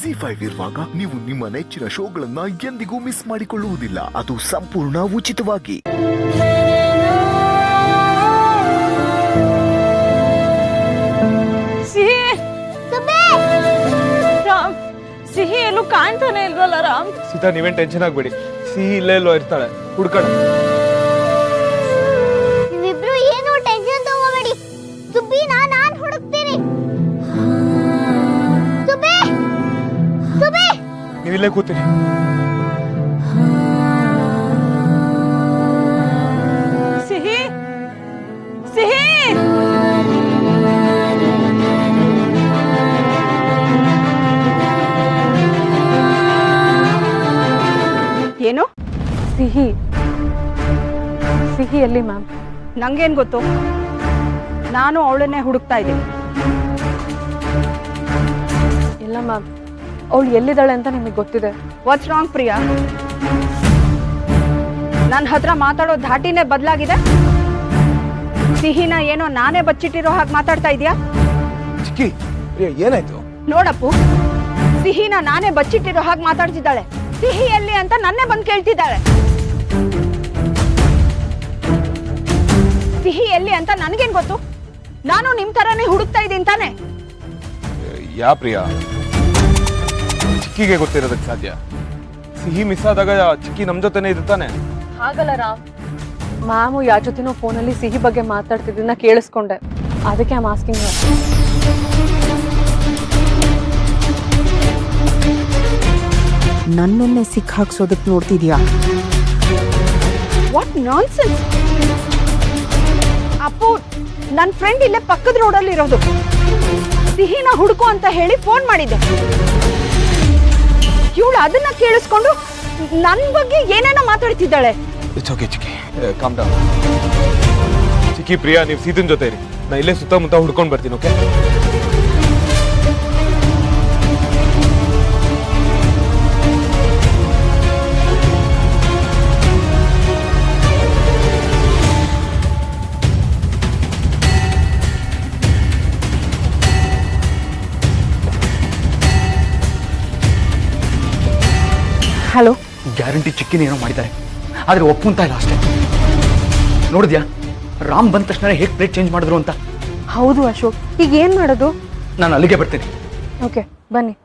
ZEE5 ಇರುವಾಗ ನೀವು ನಿಮ್ಮ ನೆಚ್ಚಿನ ಶೋಗಳನ್ನ ಎಂದಿಗೂ ಮಿಸ್ ಮಾಡಿಕೊಳ್ಳುವುದಿಲ್ಲ. ಅದು ಸಂಪೂರ್ಣ ಉಚಿತವಾಗಿ. ರಾಮ್, ಸಿಹಿ ಎಲ್ಲೂ ಕಾಣ್ತಾನೆ ಇಲ್ವಲ್ಲ ರಾಮ್? ಸೀತಾ, ನೀವೇನ್ ಟೆನ್ಷನ್ ಆಗ್ಬೇಡಿ. ಸಿಹಿ ಇಲ್ಲೇ ಎಲ್ಲೋ ಇರ್ತಾಳೆ, ಹುಡ್ಕೋಣ. ನೀವಿಬ್ರು ಏನು ಟೆನ್ಷನ್ ತಗೋಬೇಡಿ. ಸುಬ್ಬಿನ ನಾನ್ ಹುಡುಕ್ತೀನಿ. ಸುಬ್ಬಿ, ಸುಬ್ಬಿ, ನೀವಿಲ್ಲೇ ಕೂತೀನಿ. ಸಿಹಿ, ಸಿಹಿ, ಏನು? ಸಿಹಿ ಸಿಹಿ ಎಲ್ಲಿ ಮ್ಯಾಮ್? ನಂಗೇನ್ ಗೊತ್ತು? ನಾನು ಅವಳನ್ನೇ ಹುಡುಕ್ತಾ ಇದ್ದೀನಿ. ಇಲ್ಲ ಮ್ಯಾಮ್, ಅವಳು ಎಲ್ಲಿದ್ದಾಳೆ ಅಂತ ನಿಮಗೆ ಗೊತ್ತಿದೆ. What's wrong Priya? ನನ್ನ ಹತ್ರ ಮಾತಾಡೋ ಧಾಟಿನೇ ಬದಲಾಗಿದೆ. ಸಿಹಿನ ಏನೋ ನಾನೇ ಬಚ್ಚಿಟ್ಟಿರೋ ಹಾಗೆ ಮಾತಾಡ್ತಾ ಇದೀಯಾ? ಚಿಕ್ಕಿ, ಏನಾಯ್ತು? ನೋಡಪ್ಪು, ಸಿಹಿನ ನಾನೇ ಬಚ್ಚಿಟ್ಟಿರೋ ಹಾಗೆ ಮಾತಾಡ್ತಿದ್ದಾಳೆ. ಸಿಹಿ ಎಲ್ಲಿ ಅಂತ ನನ್ನೇ ಬಂದು ಕೇಳ್ತಿದ್ದಾಳೆ. ಸಿಹಿ ಎಲ್ಲಿ ಅಂತ ನನಗೇನ್ ಗೊತ್ತು? ನಾನು ನಿಮ್ ತರಾನೇ ಹುಡುಕ್ತಾ ಇದ್ದೀನಿ ತಾನೆ. ಯಾ ಪ್ರಿಯಾ, ಚಿಕ್ಕಿಗೆ ಗೊತ್ತಿರೋದಕ್ಕೆ ಸಾಧ್ಯ? ಸಿಹಿ ಮಿಸ್ ಆದಾಗ ಚಿಕ್ಕಿ ನಮ್ ಜೊತೆನೆ ಇರ್ತಾನೆ. ಹಾಗಲ್ಲ ರಾಮ್, ಮ್ಯಾಮು ಯಾರ ಜೊತೆನೋ ಫೋನಲ್ಲಿ ಸಿಹಿ ಬಗ್ಗೆ ಮಾತಾಡ್ತಿದ್ದನ್ನ ಕೇಳಿಸ್ಕೊಂಡೆ. ಅದಕ್ಕೆ ಐ ಆಮ್ ಆಸ್ಕಿಂಗ್ ಹರ್. ನನ್ನನ್ನೇ ಸಿಕ್ ಹಾಕ್ಸೋದಕ್ಕೆ ನೋಡ್ತಿದ್ಯಾ? What nonsense! ಅಪ್ಪು, ನನ್ನ ಫ್ರೆಂಡ್ ಇಲ್ಲೇ ಪಕ್ಕದ ರೋಡಲ್ಲಿ ಇರೋದು. ಸಿಹಿನ ಹುಡುಕು ಅಂತ ಹೇಳಿ ಫೋನ್ ಮಾಡಿದ್ದೆ. ಇವಳು ಅದನ್ನ ಕೇಳಿಸ್ಕೊಂಡು ನನ್ನ ಬಗ್ಗೆ ಏನೇನೋ ಮಾತಾಡ್ತಿದ್ದಾಳೆ. ಇಟ್ಸ್ ಓಕೆ ಚಿಕ್ಕಿ, ಕಾಮ್ ಡೌನ್. ಚಿಕ್ಕಿ, ಪ್ರಿಯಾ, ನೀವು ಸೀತನ್ ಜೊತೆ ಇರಿ. ನಾ ಇಲ್ಲೇ ಸುತ್ತಮುತ್ತ ಹುಡ್ಕೊಂಡು ಬರ್ತೀನಿ. ಓಕೆ? ಹಲೋ. ಗ್ಯಾರಂಟಿ ಚಿಕ್ಕಿನ ಏನೋ ಮಾಡಿದ್ದಾರೆ, ಆದರೆ ಒಪ್ಪುಂತ ಇಲ್ಲ ಅಷ್ಟೇ. ನೋಡಿದ್ಯಾ ರಾಮ್ ಬಂದ ತಕ್ಷಣ ಹೇಗೆ ಪ್ಲೇಟ್ ಚೇಂಜ್ ಮಾಡಿದ್ರು ಅಂತ? ಹೌದು ಅಶೋಕ್, ಈಗ ಏನು ಮಾಡೋದು? ನಾನು ಅಲ್ಲಿಗೆ ಬರ್ತೀನಿ. ಓಕೆ, ಬನ್ನಿ.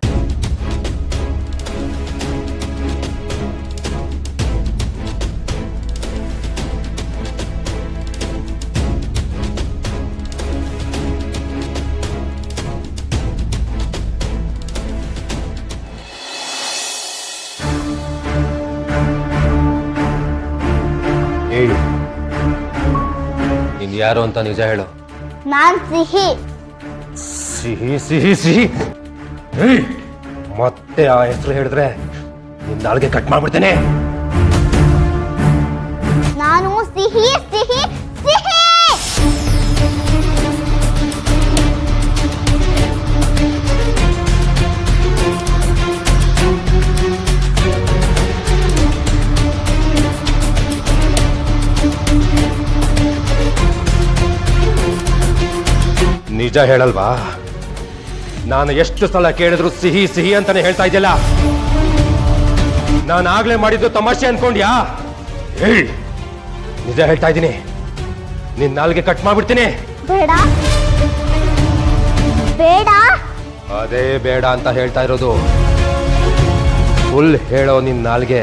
ಹೇಳು, ನೀನು ಯಾರು ಅಂತ ನಿಜ ಹೇಳು. ನಾನ್ ಸಿಹಿ. ಸಿಹಿ ಸಿಹಿ ಸಿಹಿ, ಮತ್ತೆ ಆ ಹೆಸರು ಹೇಳಿದ್ರೆ ನಿನ್ನ ನಾಲ್ಗೆ ಕಟ್ ಮಾಡ್ಬಿಡ್ತೇನೆ. ನಾನು ಸಿಹಿ ಸಿಹಿ ಸಿಹಿ. ನಿಜ ಹೇಳಲ್ವಾ? ನಾನು ಎಷ್ಟು ಸಲ ಕೇಳಿದ್ರು ಸಿಹಿ ಸಿಹಿ ಅಂತಾನೆ ಹೇಳ್ತಾ ಇದ್ದಿಲ್ಲ. ನಾನು ಆಗ್ಲೇ ಮಾಡಿದ್ದು ತಮಾಷೆ ಅನ್ಕೊಂಡ್ಯಾ? ಹೇಳಿ, ನಿಜ ಹೇಳ್ತಾ ಇದ್ದೀನಿ. ನಿನ್ನ ನಾಲ್ಗೆ ಕಟ್ ಮಾಡ್ಬಿಡ್ತೀನಿ. ಬೇಡ ಬೇಡ. ಅದೇ ಬೇಡ ಅಂತ ಹೇಳ್ತಾ ಇರೋದು. ಫುಲ್ ಹೇಳೋ ನಿನ್ನ ನಾಲ್ಗೆ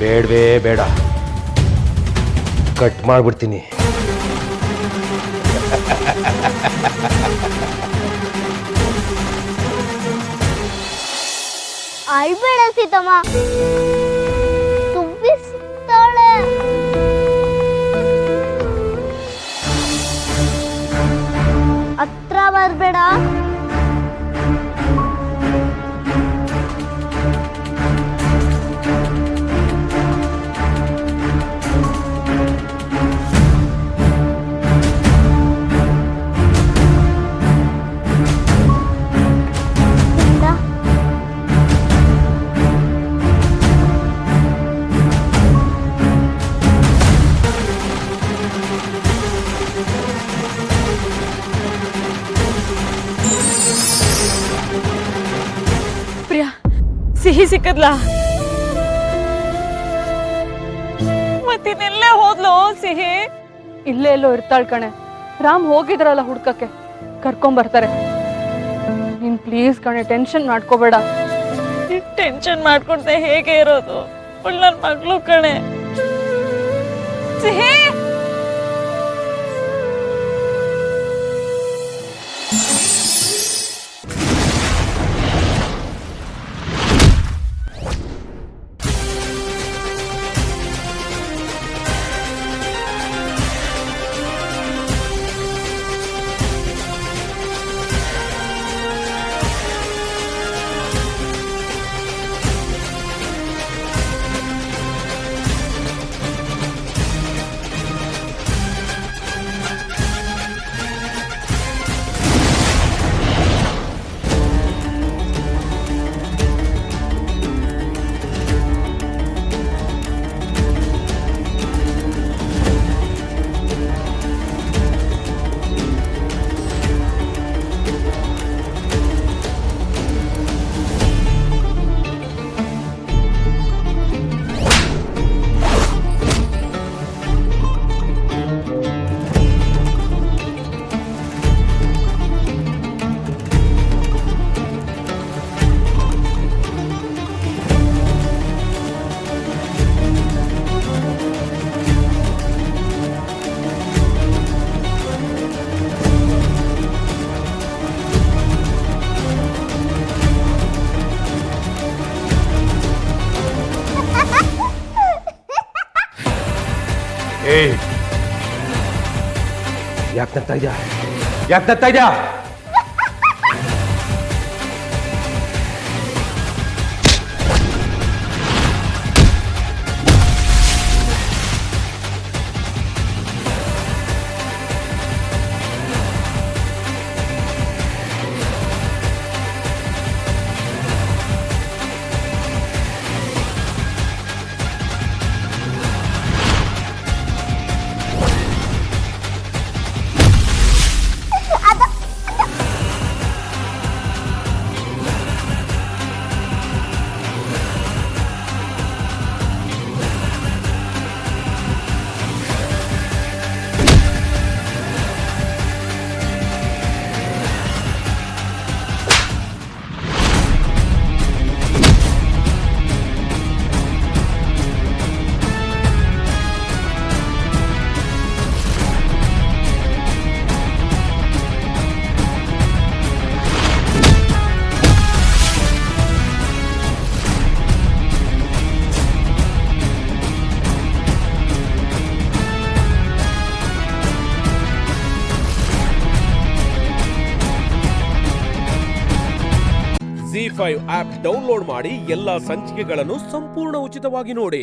ಬೇಡವೇ ಬೇಡ, ಕಟ್ ಮಾಡ್ಬಿಡ್ತೀನಿ. ಅಳ್ಬೇಡ ಸೀತಮ್ಮ, ತುಂಬಿಸ್ತಾಳೆ. ಹತ್ರ ಬರ್ಬೇಡ. ಸಿಹಿ ಸಿಕ್ಕದ್ಲಾ? ಮತ್ತಿನ್ನೆಲ್ಲೇ ಹೋದ್ಲು ಸಿಹಿ? ಇಲ್ಲೇ ಎಲ್ಲೋ ಇರ್ತಾಳ್ ಕಣೆ. ರಾಮ್ ಹೋಗಿದ್ರಲ್ಲ ಹುಡ್ಕಕ್ಕೆ, ಕರ್ಕೊಂಬರ್ತಾರೆ. ನೀನ್ ಪ್ಲೀಸ್ ಕಣೆ, ಟೆನ್ಷನ್ ಮಾಡ್ಕೋಬೇಡ. ಟೆನ್ಷನ್ ಮಾಡ್ಕೊಂಡೆ ಹೇಗೆ ಇರೋದು? ನನ್ ಮಗಳು ಕಣೆ. ಸಿಹಿ, ಏಯ್, ಯಾಕೆ ನಗ್ತಾ ಇದ್ಯಾ? ಯಾಕೆ ನಗ್ತಾ ಇದ್ಯಾ? ZEE5 ಆಪ್ ಡೌನ್ಲೋಡ್ ಮಾಡಿ ಎಲ್ಲಾ ಸಂಚಿಕೆಗಳನ್ನು ಸಂಪೂರ್ಣ ಉಚಿತವಾಗಿ ನೋಡಿ.